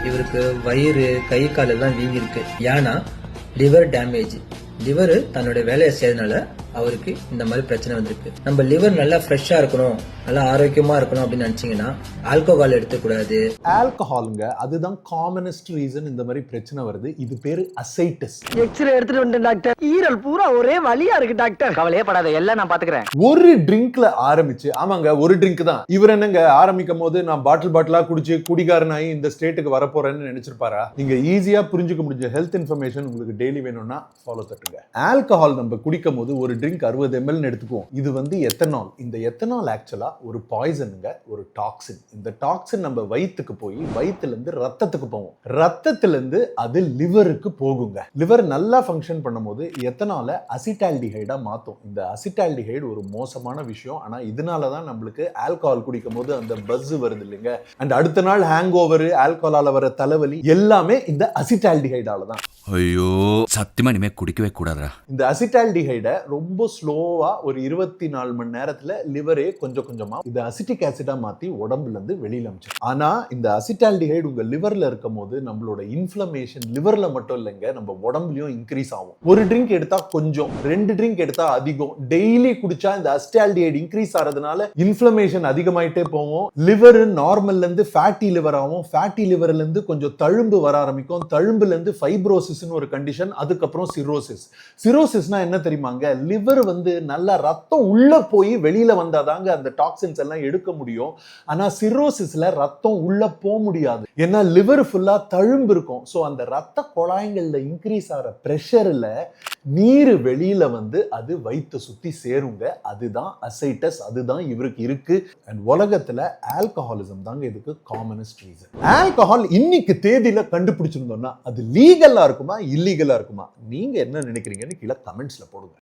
இவருக்கு வயிறு கை கால் எல்லாம் வீங்கிருக்கு. ஏன்னா லிவர் டேமேஜ். லிவர் தன்னோட வேலையை செய்யறதுனால அவருக்கு இந்த மாதிரி பிரச்சனை வந்திருக்கு. நம்ம லிவர் நல்லா ஃப்ரெஷ்ஷா இருக்கணும், நல்லா ஆரோக்கியமா இருக்கணும் அப்படின்னு நினைச்சீங்கன்னா ஆல்கோஹால் எடுத்துக்கூடாது. ஆல்கஹாலுங்க, அதுதான் காமனஸ்ட் ரீசன் இந்த மாதிரி பிரச்சனை வருது. இது பேரு அசைட்டிஸ். எக்ஸ்ரே எடுத்துட்டு வந்துட்டேன் டாக்டர். ஈரல் பூரா ஒரே வலியா இருக்கு டாக்டர். கவலையே படாத, எல்லாம் நான் பாத்துக்கிறேன். ஒரு ட்ரிங்க்ல ஆரம்பிச்சு, ஆமாங்க ஒரு ட்ரிங்க் தான். இவர் என்னங்க ஆரம்பிக்கும் போது நான் பாட்டிலா குடிச்சு குடிகாரனாயி இந்த ஸ்டேட்டுக்கு வரப்போறேன்னு நினைச்சிருப்பாரா? நீங்க ஈஸியா புரிஞ்சுக்க முடிஞ்ச ஹெல்த் இன்ஃபர்மேஷன் உங்களுக்கு டெய்லி வேணும்னா ஃபாலோ தட்டுங்க. ஆல்கஹால் நம்ம குடிக்கும் போது ஒரு ட்ரிங்க் 60 ml எடுத்துக்குவோம். இது வந்து எத்தனால். இந்த எத்தனால் ஆக்சுவலா ஒரு பாய்சனுங்க, ஒரு டாக்ஸின். இந்த டாக்ஸின் நம்ம வயிற்றுக்கு போய் வயிற்றுல இருந்து ரத்தத்துக்கு போகும். ரத்தத்துல இருந்து அது லிவருக்கு போகுங்க. லிவர் நல்லா ஃபங்க்ஷன் பண்ணும்போது எத்தனால அசிட்டால்டிஹைடா மாத்தும். இந்த அசிட்டால்டிஹைடு ஒரு மோசமான விஷயம். ஆனா இதனாலதான் நம்மளுக்கு ஆல்கஹால் குடிக்கும் போது அந்த பஸ் வருது இல்லைங்க. அண்ட் அடுத்த நாள் ஹேங் ஓவர், ஆல்கஹாலால வர தலைவலி எல்லாமே இந்த அசிட்டால்டிஹைடால தான். ஐயோ, சத்தியமா இனிமே குடிக்கவே கூடாதா. இந்த அசிட்டால்டிஹைட ரொம்ப ஸ்லோவா ஒரு 24 மணி நேரத்துல லிவரே கொஞ்சம் கொஞ்சமா இது அசிட்டிக் ஆசிடா மாத்தி உடம்புல இருந்து வெளியில அனுப்பிச்சு. ஆனா இந்த அசிட்டால்டிஹைடு உங்க லிவர்ல இருக்கும் போது நம்மளோட இன்ஃப்ளமேஷன் லிவர்ல மட்டும் இல்லைங்க, நம்ம உடம்புலயும் இன்க்ரீஸ் ஆகும். ஒரு ட்ரிங்க் எடுத்தா கொஞ்சம், 2 ட்ரிங்க் எடுத்தா அதிகம். டெய்லி குடிச்சா இந்த அசிட்டால்டிஹைடு இன்க்ரீஸ் ஆறதுனால இன்ஃப்ளமேஷன் அதிகமாயிட்டே போகும். லிவர் நார்மல்ல இருந்து ஃபேட்டி லிவர் ஆகும். ஃபேட்டி லிவர்ல இருந்து கொஞ்சம் தழும்பு வர ஆரம்பிக்கும். தழும்புல இருந்து ஃபைப்ரோசிஸ்னு ஒரு கண்டிஷன், அதுக்கப்புறம் சிரோசிஸ். சிரோசிஸ்னா என்ன தெரியுமாங்க? லிவர் வந்து நல்லா ரத்தம் உள்ள போய் வெளியில வந்தாதாங்க அந்த டாக்ஸின்ஸ் எல்லாம் எடுக்க முடியும். ஆனா சிரோசிஸ்ல ரத்தம் உள்ள போக முடியாது. ஏன்னா லிவர் ஃபுல்லா தழும்பு இருக்கும். சோ அந்த ரத்த குழாய்கள்ல இன்க்ரீஸ் ஆகிற பிரஷர்ல நீர் வெளியில வந்து அது வயிற்று சுத்தி சேருங்க. அதுதான் அசைட்டஸ். அதுதான் இவருக்கு இருக்கு. அண்ட் உலகத்துல ஆல்கஹாலிசம் தாங்க இதுக்கு காமனஸ்ட் ரீசன். ஆல்கஹால் இன்னைக்கு தேதியில கண்டுபிடிச்சிருந்தோம்னா அது லீகலா இருக்குமா இல்லீகலா இருக்குமா? நீங்க என்ன நினைக்கிறீங்கன்னு கீழே கமெண்ட்ஸ்ல போடுங்க.